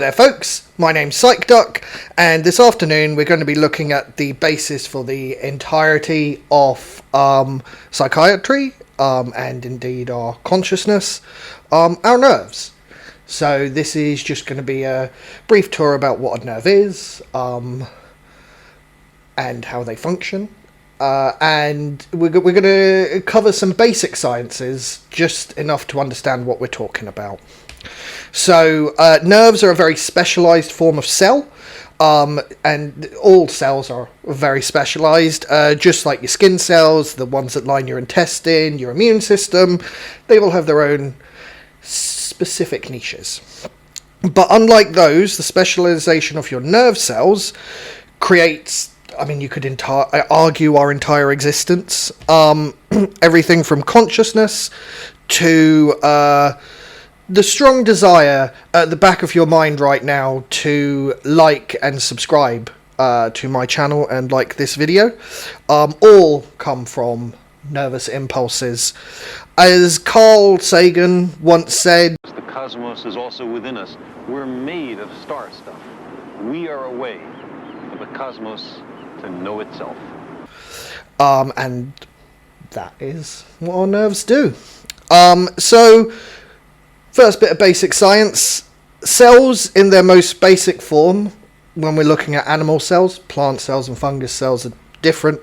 there folks, my name's Psychduck, and this afternoon we're going to be looking at the basis for the entirety of psychiatry, and indeed our consciousness, our nerves. So this is just going to be a brief tour about what a nerve is, and how they function. And we're going to cover some basic sciences, just enough to understand what we're talking about. So nerves are a very specialized form of cell, and all cells are very specialized, just like your skin cells, the ones that line your intestine, your immune system. They all have their own specific niches. But unlike those, the specialization of your nerve cells creates, you could argue our entire existence. Everything from consciousness to the strong desire at the back of your mind right now to like and subscribe to my channel and like this video, all come from nervous impulses. As Carl Sagan once said, "The cosmos is also within us. We're made of star stuff. We are a way for the cosmos to know itself." And that is what our nerves do. So first bit of basic science. Cells in their most basic form, when we're looking at animal cells, plant cells and fungus cells are different,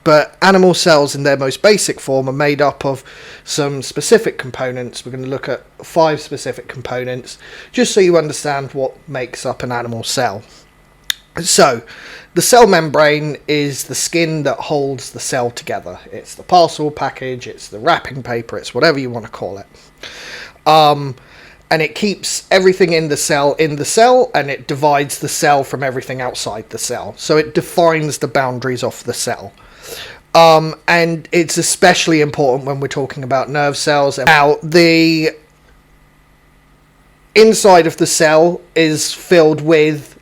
but animal cells in their most basic form are made up of some specific components. We're going to look at 5 specific components, just so you understand what makes up an animal cell. So, the cell membrane is the skin that holds the cell together. It's the parcel package, it's the wrapping paper, it's whatever you want to call it. And it keeps everything in the cell, and it divides the cell from everything outside the cell. So it defines the boundaries of the cell. And it's especially important when we're talking about nerve cells. Now, the inside of the cell is filled with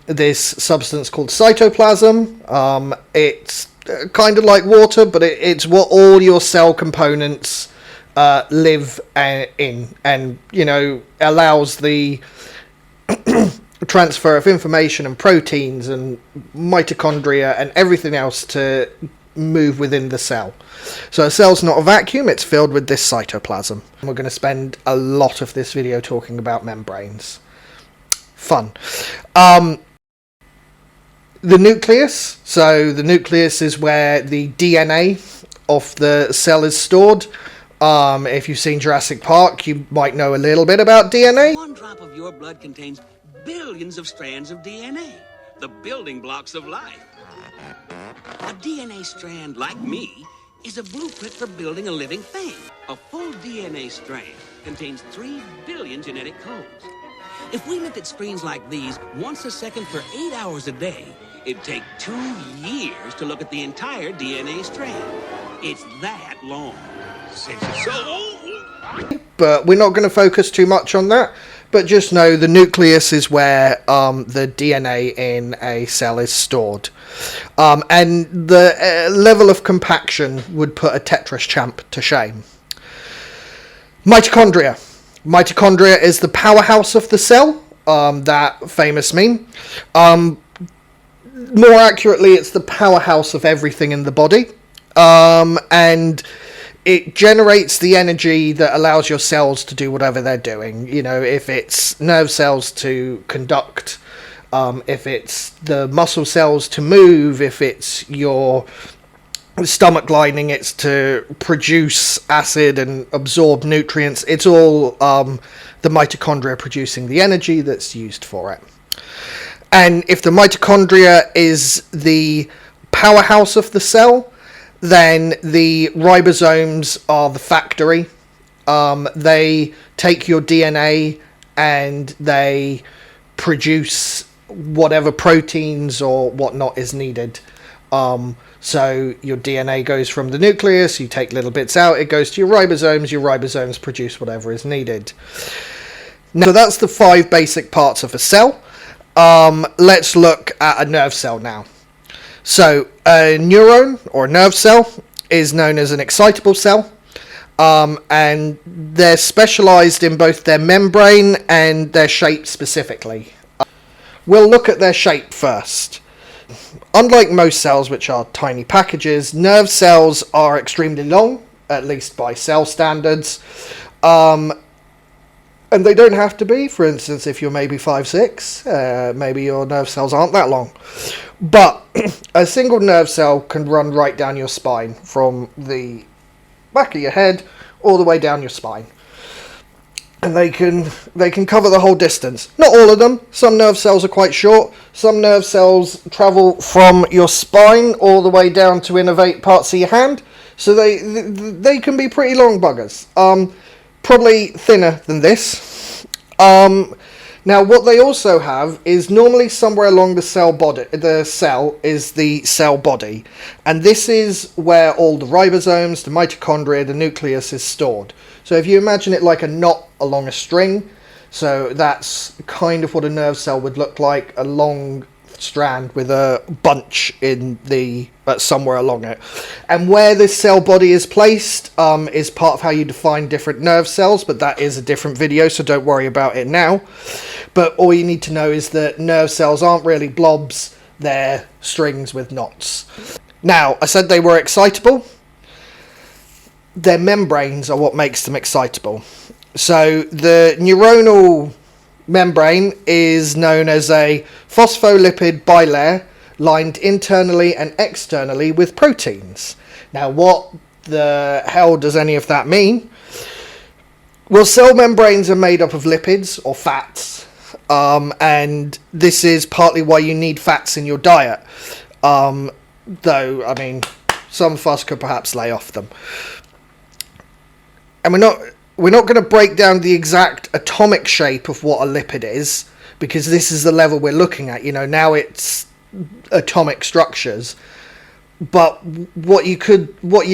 this substance called cytoplasm. It's kind of like water, but it's what all your cell components live in, and allows the transfer of information and proteins and mitochondria and everything else to move within the cell. So a cell's not a vacuum, it's filled with this cytoplasm. We're going to spend a lot of this video talking about membranes. Fun. The nucleus. So the nucleus is where the DNA of the cell is stored. If you've seen Jurassic Park, you might know a little bit about DNA. One drop of your blood contains billions of strands of DNA, the building blocks of life. A DNA strand, like me, is a blueprint for building a living thing. A full DNA strand contains 3 billion genetic codes. If we looked at screens like these once a second for 8 hours a day, it'd take 2 years to look at the entire DNA strand. It's that long. But we're not going to focus too much on that, but just know the nucleus is where the DNA in a cell is stored, and the level of compaction would put a Tetris champ to shame. Mitochondria is the powerhouse of the cell, that famous meme. More accurately, it's the powerhouse of everything in the body, and it generates the energy that allows your cells to do whatever they're doing. If it's nerve cells to conduct, if it's the muscle cells to move, if it's your stomach lining, it's to produce acid and absorb nutrients. It's all the mitochondria producing the energy that's used for it. And if the mitochondria is the powerhouse of the cell, then the ribosomes are the factory. They take your DNA and they produce whatever proteins or whatnot is needed. So your DNA goes from the nucleus, you take little bits out, it goes to your ribosomes produce whatever is needed. Now, so that's the 5 basic parts of a cell. Let's look at a nerve cell now. So a neuron, or a nerve cell, is known as an excitable cell. and they're specialized in both their membrane and their shape specifically. We'll look at their shape first. Unlike most cells, which are tiny packages, nerve cells are extremely long, at least by cell standards. And they don't have to be. For instance, if you're maybe 5'6", maybe your nerve cells aren't that long. But a single nerve cell can run right down your spine, from the back of your head all the way down your spine. And they can cover the whole distance. Not all of them. Some nerve cells are quite short. Some nerve cells travel from your spine all the way down to innervate parts of your hand. So they can be pretty long buggers. Probably thinner than this. Now, what they also have is normally somewhere along the cell body. The cell is the cell body, and this is where all the ribosomes, the mitochondria, the nucleus is stored. So if you imagine it like a knot along a string, so that's kind of what a nerve cell would look like, a long strand with a bunch in the somewhere along it. And where this cell body is placed is part of how you define different nerve cells, but that is a different video, so don't worry about it now. But all you need to know is that nerve cells aren't really blobs, they're strings with knots. Now, I said they were excitable. Their membranes are what makes them excitable. So the neuronal membrane is known as a phospholipid bilayer lined internally and externally with proteins. Now, what the hell does any of that mean? Well, cell membranes are made up of lipids or fats, and this is partly why you need fats in your diet. Though, I mean, some of us could perhaps lay off them. And we're not going to break down the exact atomic shape of what a lipid is, because this is the level we're looking at. You know, now it's atomic structures. But what you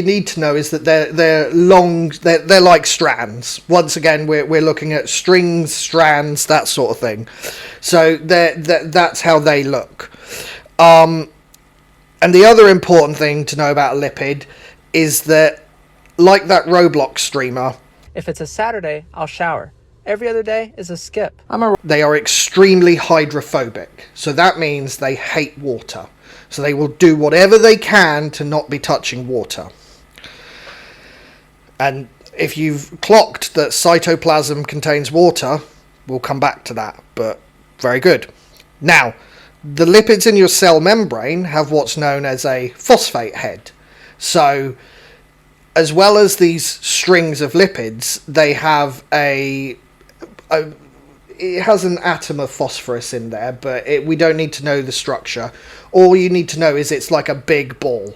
need to know is that they're long. They're like strands. Once again, we're looking at strings, strands, that sort of thing. So that's how they look. And the other important thing to know about a lipid is that, like that Roblox streamer, if it's a Saturday, I'll shower. Every other day is a skip. They are extremely hydrophobic. So that means they hate water. So they will do whatever they can to not be touching water. And if you've clocked that cytoplasm contains water, we'll come back to that, but very good. Now, the lipids in your cell membrane have what's known as a phosphate head. So, as well as these strings of lipids, they have it has an atom of phosphorus in there, but we don't need to know the structure. All you need to know is it's like a big ball.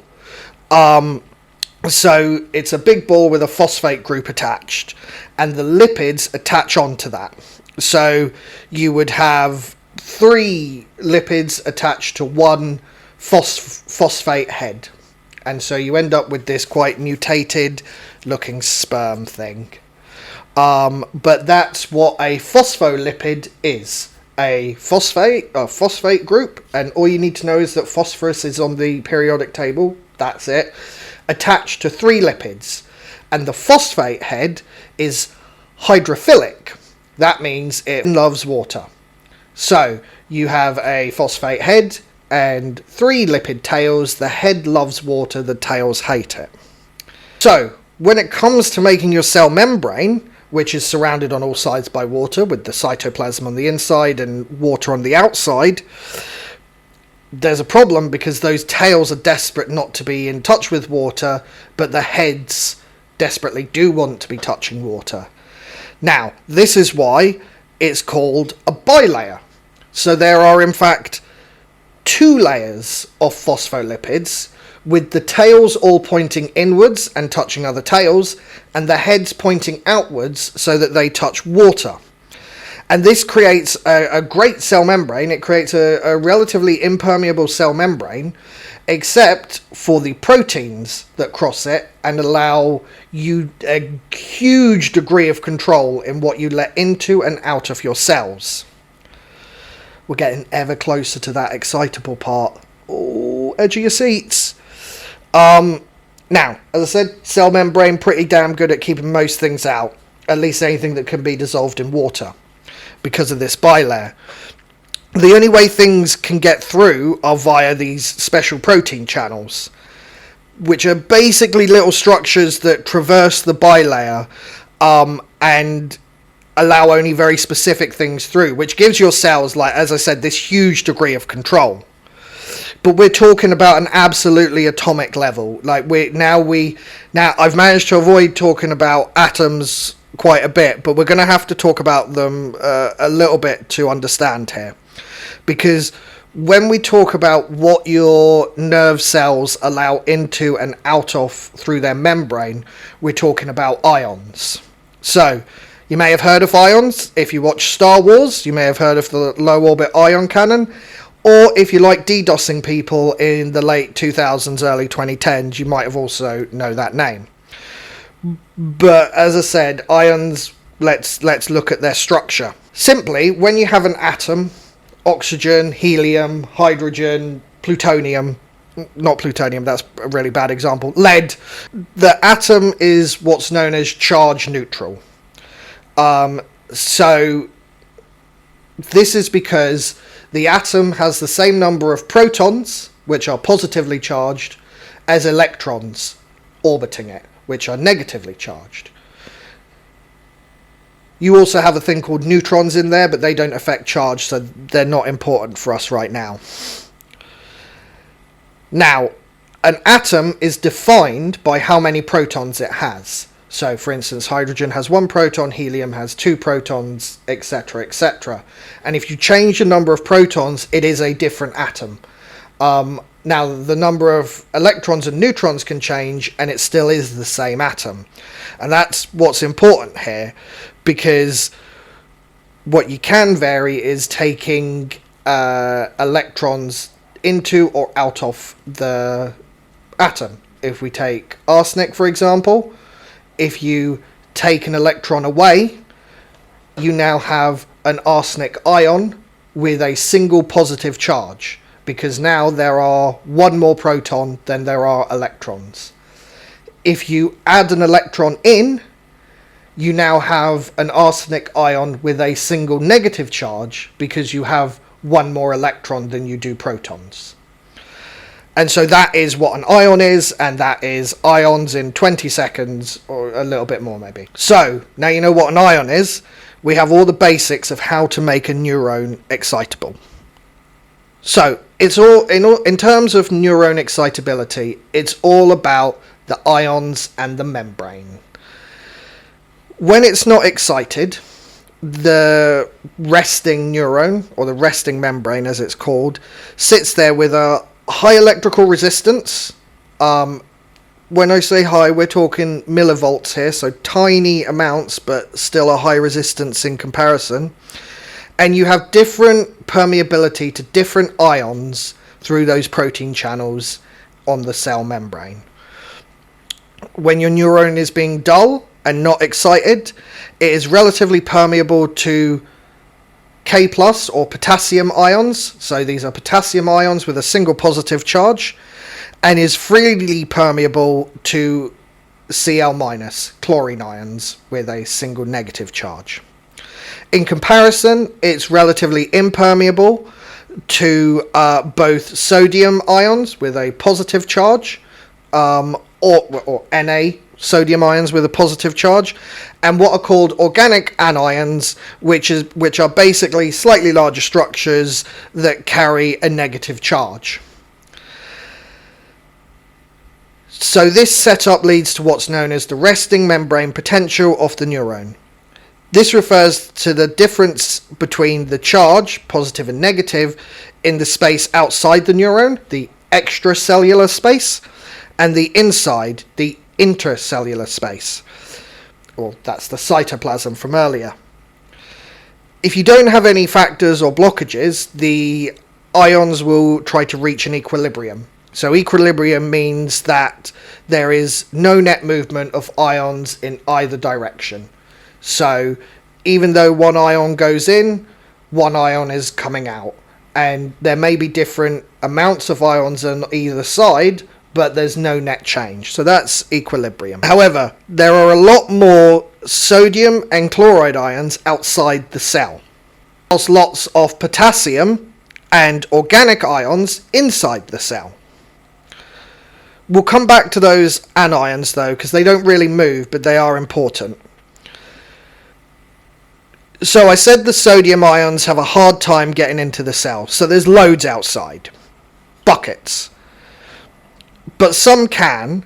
So it's a big ball with a phosphate group attached, and the lipids attach onto that. So you would have 3 lipids attached to one phosphate head. And so you end up with this quite mutated looking sperm thing. But that's what a phospholipid is. A phosphate group, and all you need to know is that phosphorus is on the periodic table, that's it, attached to 3 lipids. And the phosphate head is hydrophilic. That means it loves water. So you have a phosphate head and 3 lipid tails. The head loves water, the tails hate it. So when it comes to making your cell membrane, which is surrounded on all sides by water, with the cytoplasm on the inside and water on the outside, there's a problem because those tails are desperate not to be in touch with water, but the heads desperately do want to be touching water. Now, this is why it's called a bilayer. So there are, in fact, 2 layers of phospholipids, with the tails all pointing inwards and touching other tails, and the heads pointing outwards so that they touch water. And this creates a great cell membrane. It creates a relatively impermeable cell membrane, except for the proteins that cross it and allow you a huge degree of control in what you let into and out of your cells. We're getting ever closer to that excitable part. Oh, edge of your seats. Now, as I said, cell membrane pretty damn good at keeping most things out, at least anything that can be dissolved in water, because of this bilayer. The only way things can get through are via these special protein channels, which are basically little structures that traverse the bilayer and allow only very specific things through, which gives your cells, like as I said, this huge degree of control. But we're talking about an absolutely atomic level. Like now I've managed to avoid talking about atoms quite a bit, but we're going to have to talk about them a little bit to understand here, because when we talk about what your nerve cells allow into and out of through their membrane, we're talking about ions. So you may have heard of ions. If you watch Star Wars, you may have heard of the low orbit ion cannon. Or if you like DDoSing people in the late 2000s, early 2010s, you might have also know that name. But as I said, ions, let's look at their structure. Simply, when you have an atom, oxygen, helium, hydrogen, plutonium, not plutonium, that's a really bad example, lead, the atom is what's known as charge neutral. So this is because the atom has the same number of protons, which are positively charged, as electrons orbiting it, which are negatively charged. You also have a thing called neutrons in there, but they don't affect charge, so they're not important for us right now. Now, an atom is defined by how many protons it has. So, for instance, hydrogen has 1 proton, helium has 2 protons, etc., etc. And if you change the number of protons, it is a different atom. Now, the number of electrons and neutrons can change, and it still is the same atom. And that's what's important here, because what you can vary is taking electrons into or out of the atom. If we take arsenic, for example, if you take an electron away, you now have an arsenic ion with a single positive charge, because now there are 1 more proton than there are electrons. If you add an electron in, you now have an arsenic ion with a single negative charge, because you have 1 more electron than you do protons. And so that is what an ion is, and that is ions in 20 seconds, or a little bit more maybe. So, now you know what an ion is, we have all the basics of how to make a neuron excitable. So, it's all in terms of neuron excitability, it's all about the ions and the membrane. When it's not excited, the resting neuron, or the resting membrane as it's called, sits there with a high electrical resistance. When I say high, we're talking millivolts here, so tiny amounts, but still a high resistance in comparison. And you have different permeability to different ions through those protein channels on the cell membrane. When your neuron is being dull and not excited, it is relatively permeable to K plus or potassium ions, so these are potassium ions with a single positive charge, and is freely permeable to Cl minus, chlorine ions with a single negative charge. In comparison, it's relatively impermeable to both sodium ions with a positive charge, or Na, sodium ions with a positive charge, and what are called organic anions, which are basically slightly larger structures that carry a negative charge. So this setup leads to what's known as the resting membrane potential of the neuron. This refers to the difference between the charge, positive and negative, in the space outside the neuron, the extracellular space, and the inside, the intercellular space. Well, that's the cytoplasm from earlier. If you don't have any factors or blockages, the ions will try to reach an equilibrium. So equilibrium means that there is no net movement of ions in either direction. So even though one ion goes in, one ion is coming out. And there may be different amounts of ions on either side, but there's no net change. So that's equilibrium. However, there are a lot more sodium and chloride ions outside the cell. There's lots of potassium and organic ions inside the cell. We'll come back to those anions though, because they don't really move, but they are important. So I said the sodium ions have a hard time getting into the cell, so there's loads outside. Buckets. But some can,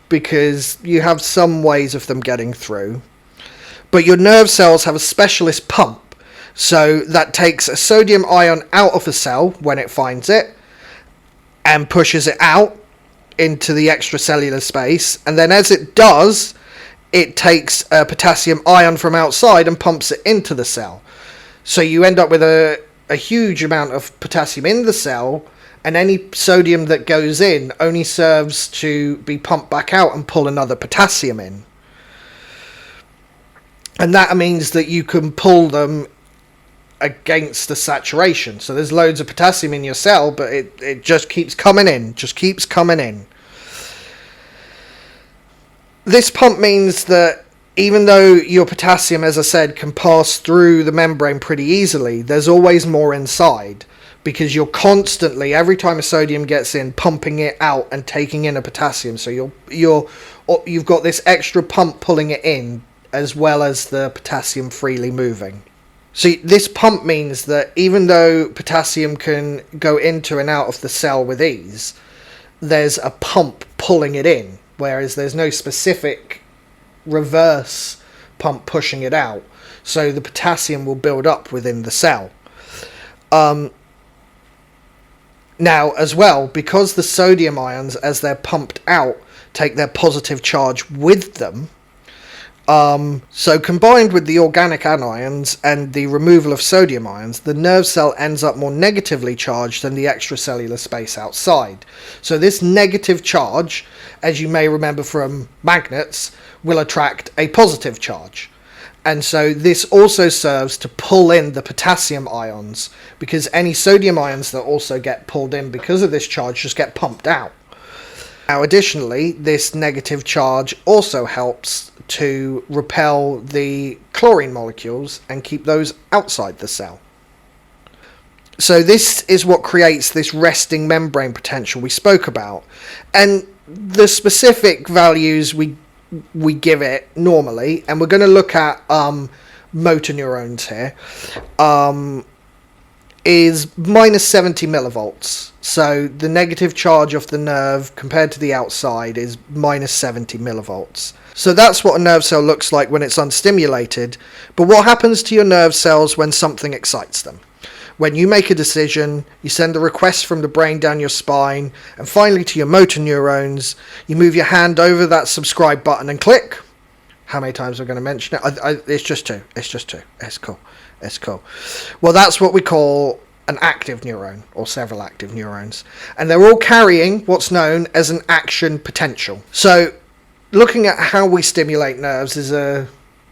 because you have some ways of them getting through. But your nerve cells have a specialist pump, so that takes a sodium ion out of a cell when it finds it, and pushes it out into the extracellular space, and then as it does, it takes a potassium ion from outside and pumps it into the cell. So you end up with a huge amount of potassium in the cell, and any sodium that goes in only serves to be pumped back out and pull another potassium in. And that means that you can pull them against the saturation. So there's loads of potassium in your cell, but it just keeps coming in, This pump means that even though your potassium, as I said, can pass through the membrane pretty easily, there's always more inside, because you're constantly, every time a sodium gets in, pumping it out and taking in a potassium. So you've got this extra pump pulling it in, as well as the potassium freely moving. So this pump means that even though potassium can go into and out of the cell with ease, there's a pump pulling it in, whereas there's no specific reverse pump pushing it out. So the potassium will build up within the cell. Now, as well, because the sodium ions, as they're pumped out, take their positive charge with them, so combined with the organic anions and the removal of sodium ions, the nerve cell ends up more negatively charged than the extracellular space outside. So this negative charge, as you may remember from magnets, will attract a positive charge. And so this also serves to pull in the potassium ions, because any sodium ions that also get pulled in because of this charge just get pumped out. Now, additionally, this negative charge also helps to repel the chlorine molecules and keep those outside the cell. So this is what creates this resting membrane potential we spoke about. And the specific values we give it normally, and we're going to look at motor neurons here, is minus 70 millivolts. So the negative charge of the nerve compared to the outside is minus 70 millivolts. So that's what a nerve cell looks like when it's unstimulated. But what happens to your nerve cells when something excites them? When you make a decision, you send a request from the brain down your spine, and finally to your motor neurons, you move your hand over that subscribe button and click. How many times am I going to mention it? It's just two. It's cool. Well, that's what we call an active neuron, or several active neurons. And they're all carrying what's known as an action potential. So looking at how we stimulate nerves is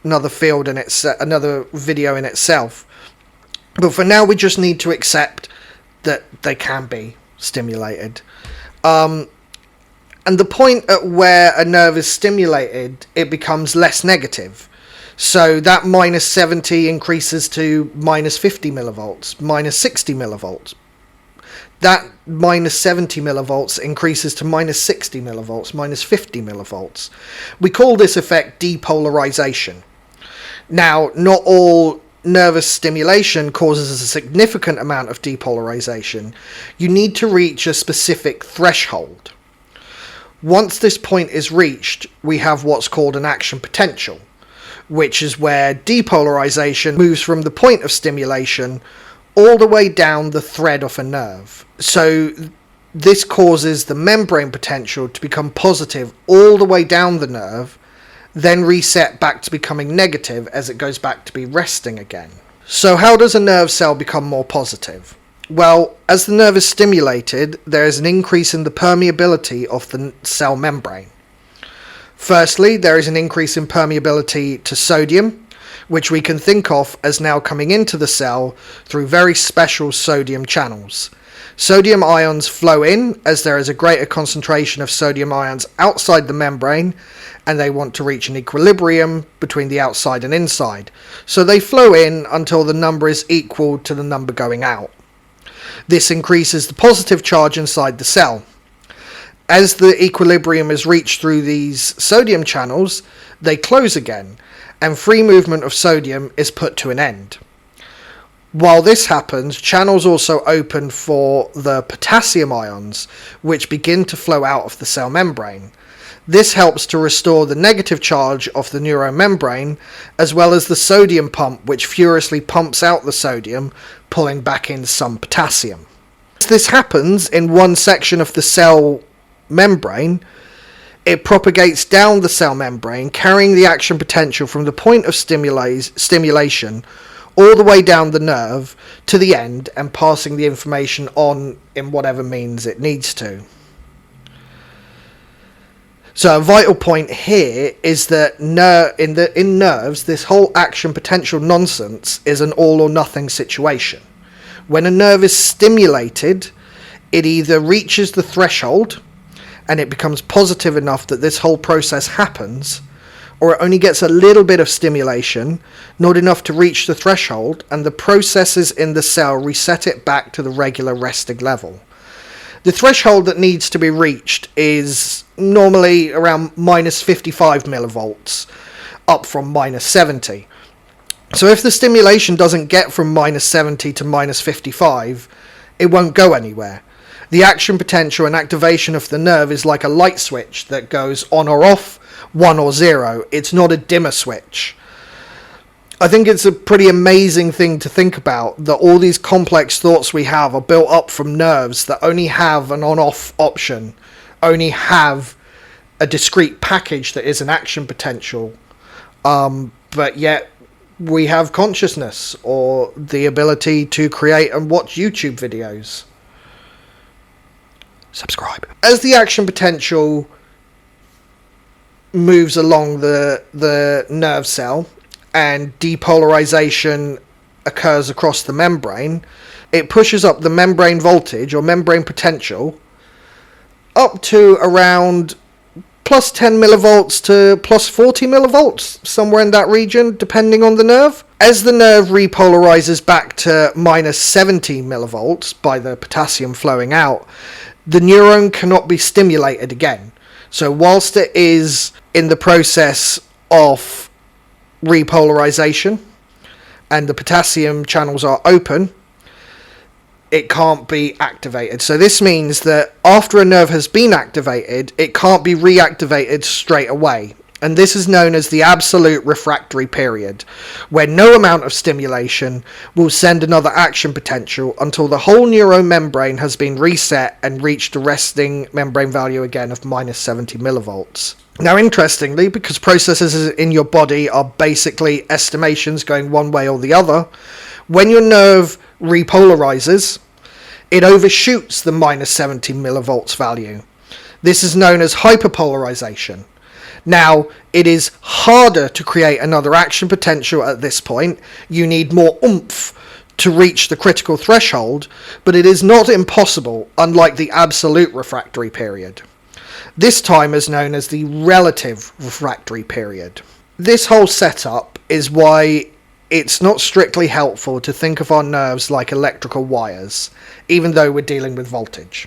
another field in another video in itself. But for now, we just need to accept that they can be stimulated. And the point at where a nerve is stimulated, it becomes less negative. So that minus 70 increases to minus 50 millivolts, minus 60 millivolts. That minus 70 millivolts increases to minus 60 millivolts, minus 50 millivolts. We call this effect depolarization. Now, not all nervous stimulation causes a significant amount of depolarization. You need to reach a specific threshold. Once this point is reached, we have what's called an action potential, which is where depolarization moves from the point of stimulation all the way down the thread of a nerve. So this causes the membrane potential to become positive all the way down the nerve, then reset back to becoming negative as it goes back to be resting again. So how does a nerve cell become more positive? Well, as the nerve is stimulated, there is an increase in the permeability of the cell membrane. Firstly, there is an increase in permeability to sodium, which we can think of as now coming into the cell through very special sodium channels. Sodium ions flow in as there is a greater concentration of sodium ions outside the membrane, and they want to reach an equilibrium between the outside and inside. So they flow in until the number is equal to the number going out. This increases the positive charge inside the cell. As the equilibrium is reached through these sodium channels, they close again, and free movement of sodium is put to an end. While this happens, channels also open for the potassium ions, which begin to flow out of the cell membrane. This helps to restore the negative charge of the neuromembrane, as well as the sodium pump, which furiously pumps out the sodium, pulling back in some potassium. As this happens in one section of the cell membrane, it propagates down the cell membrane, carrying the action potential from the point of stimulation all the way down the nerve to the end, and passing the information on in whatever means it needs to. So a vital point here is that in nerves, this whole action potential nonsense is an all or nothing situation. When a nerve is stimulated, it either reaches the threshold and it becomes positive enough that this whole process happens, or it only gets a little bit of stimulation, not enough to reach the threshold, and the processes in the cell reset it back to the regular resting level. The threshold that needs to be reached is normally around minus 55 millivolts, up from minus 70. So if the stimulation doesn't get from minus 70 to minus 55, it won't go anywhere. The action potential and activation of the nerve is like a light switch that goes on or off, 1 or 0. It's not a dimmer switch. I think it's a pretty amazing thing to think about, that all these complex thoughts we have are built up from nerves that only have an on-off option, only have a discrete package that is an action potential, but yet we have consciousness or the ability to create and watch YouTube videos. Subscribe. As the action potential moves along the nerve cell and depolarization occurs across the membrane, it pushes up the membrane voltage or membrane potential up to around plus 10 millivolts to plus 40 millivolts, somewhere in that region, depending on the nerve. As the nerve repolarizes back to minus 70 millivolts by the potassium flowing out, the neuron cannot be stimulated again. So whilst it is in the process of repolarization and the potassium channels are open, it can't be activated. So this means that after a nerve has been activated, it can't be reactivated straight away. And this is known as the absolute refractory period, where no amount of stimulation will send another action potential until the whole neuromembrane has been reset and reached a resting membrane value again of minus 70 millivolts. Now, interestingly, because processes in your body are basically estimations going one way or the other, when your nerve repolarizes, it overshoots the minus 70 millivolts value. This is known as hyperpolarization. Now, it is harder to create another action potential at this point. You need more oomph to reach the critical threshold, but it is not impossible, unlike the absolute refractory period. This time is known as the relative refractory period. This whole setup is why it's not strictly helpful to think of our nerves like electrical wires, even though we're dealing with voltage.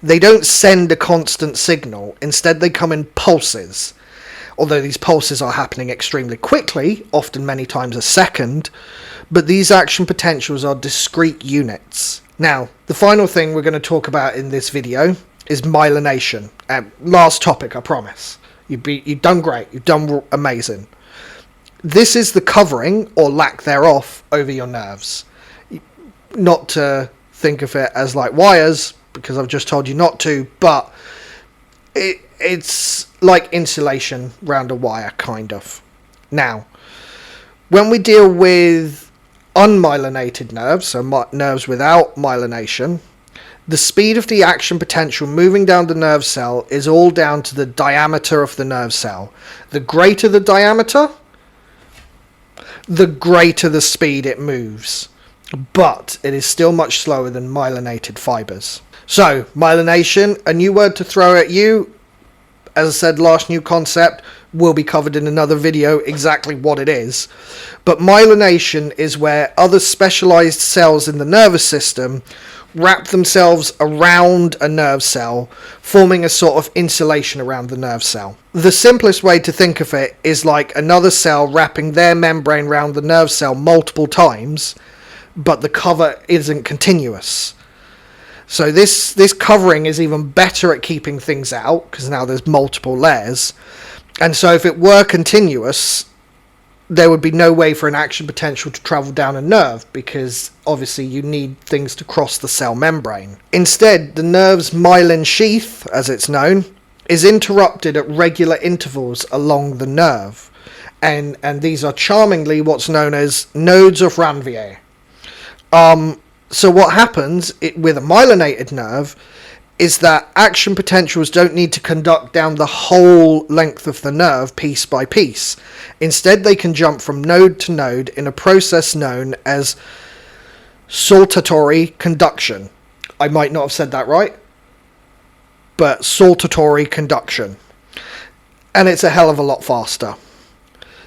They don't send a constant signal, instead they come in pulses. Although these pulses are happening extremely quickly, often many times a second, but these action potentials are discrete units. Now, the final thing we're going to talk about in this video is myelination. Last topic, I promise. You've done great, you've done amazing. This is the covering, or lack thereof, over your nerves. Not to think of it as like wires, because I've just told you not to, but it's like insulation round a wire, kind of. Now, when we deal with unmyelinated nerves, so nerves without myelination, the speed of the action potential moving down the nerve cell is all down to the diameter of the nerve cell. The greater the diameter, the greater the speed it moves. but it is still much slower than myelinated fibers. So, myelination, a new word to throw at you. As I said, last new concept will be covered in another video exactly what it is. But myelination is where other specialized cells in the nervous system wrap themselves around a nerve cell, forming a sort of insulation around the nerve cell. The simplest way to think of it is like another cell wrapping their membrane around the nerve cell multiple times, but the cover isn't continuous. So this covering is even better at keeping things out, because now there's multiple layers. And so if it were continuous, there would be no way for an action potential to travel down a nerve, because obviously you need things to cross the cell membrane. Instead, the nerve's myelin sheath, as it's known, is interrupted at regular intervals along the nerve. And these are charmingly what's known as nodes of Ranvier. So what happens with a myelinated nerve is that action potentials don't need to conduct down the whole length of the nerve piece by piece. Instead, they can jump from node to node in a process known as saltatory conduction. I might not have said that right, but saltatory conduction. And it's a hell of a lot faster.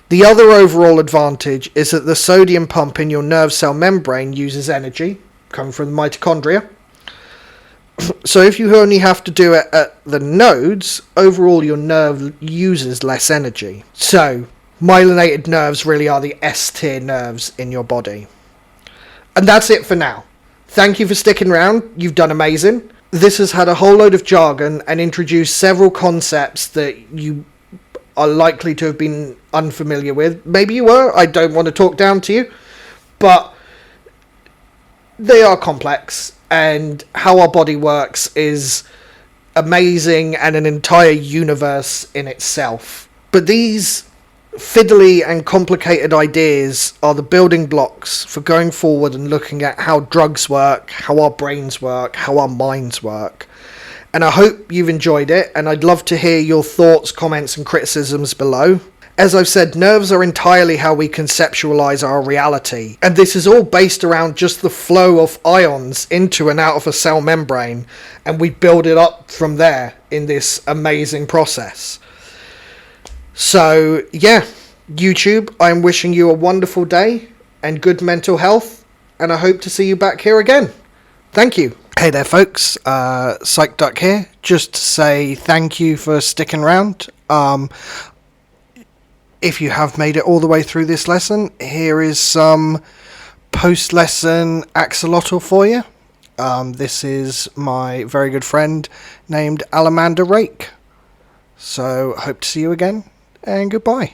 The other overall advantage is that the sodium pump in your nerve cell membrane uses energy coming from the mitochondria. So if you only have to do it at the nodes, overall your nerve uses less energy. So myelinated nerves really are the S-tier nerves in your body. And that's it for now. Thank you for sticking around. You've done amazing. This has had a whole load of jargon and introduced several concepts that you are likely to have been unfamiliar with. Maybe you were. I don't want to talk down to you. But they are complex, and how our body works is amazing and an entire universe in itself. But these fiddly and complicated ideas are the building blocks for going forward and looking at how drugs work, how our brains work, how our minds work. And I hope you've enjoyed it, and I'd love to hear your thoughts, comments and criticisms below. As I've said, nerves are entirely how we conceptualize our reality, and this is all based around just the flow of ions into and out of a cell membrane, and we build it up from there in this amazing process. So yeah, YouTube, I'm wishing you a wonderful day and good mental health, and I hope to see you back here again. Thank you. Hey there folks, Psychduck here, just to say thank you for sticking around. If you have made it all the way through this lesson, here is some post-lesson axolotl for you. This is my very good friend named Alamander Rake. So, hope to see you again, and goodbye.